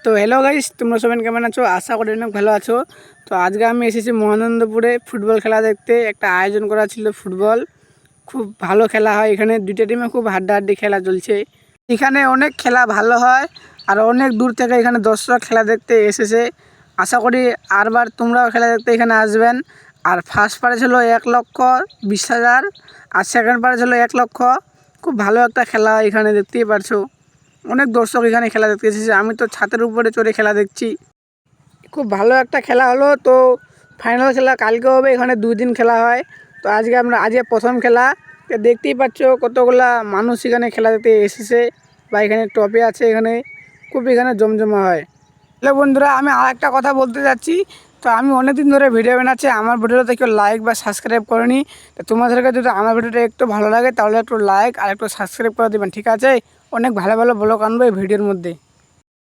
তো hello guys, তোমরা সবাই কেমন আছো? আশা করি অনেক ভালো আছো। তো আজকে আমি এসেছি মহানন্দপুরে ফুটবল খেলা দেখতে। একটা আয়োজন করা ছিল ফুটবল, খুব ভালো খেলা হয় এখানে। দুইটা টিমে খুব হাড্ডাহাড্ডি খেলা চলছে। এখানে অনেক খেলা ভালো হয় আর অনেক দূর থেকে এখানে দর্শক খেলা দেখতে এসেছে। আশা করি আরবার তোমরাও খেলা দেখতে এখানে আসবেন। আর ফার্স্ট প্রাইজ হলো 1,20,000 আর সেকেন্ড প্রাইজ হলো 1,00,000। খুব ভালো একটা খেলা এখানে, দেখতেই পারছো। অনেক দর্শক এখানে খেলা দেখতে এসেছে। আমি তো ছাদের উপরে চড়ে খেলা দেখছি। খুব ভালো একটা খেলা হলো। তো ফাইনাল খেলা কালকে হবে। এখানে 2 দিন খেলা হয়। তো আজকে প্রথম খেলা। তো দেখতেই পাচ্ছ কতগুলা মানুষ এখানে খেলা দেখতে এসেছে, বা এখানে টপে আছে। এখানে জমজমা হয়। হ্যালো বন্ধুরা, আমি আর একটা কথা বলতে যাচ্ছি। তো আমি অনেক দিন ধরে ভিডিও বানাচ্ছি, আমার ভিডিওতে কেউ লাইক বা সাবস্ক্রাইব করেনি। তো তোমাদেরকে যদি আমার ভিডিওটা একটু ভালো লাগে তাহলে একটু লাইক আর একটু সাবস্ক্রাইব করে দেবেন, ঠিক আছে? অনেক ভালো ভালো ব্লগ আনবো এই ভিডিওর মধ্যে।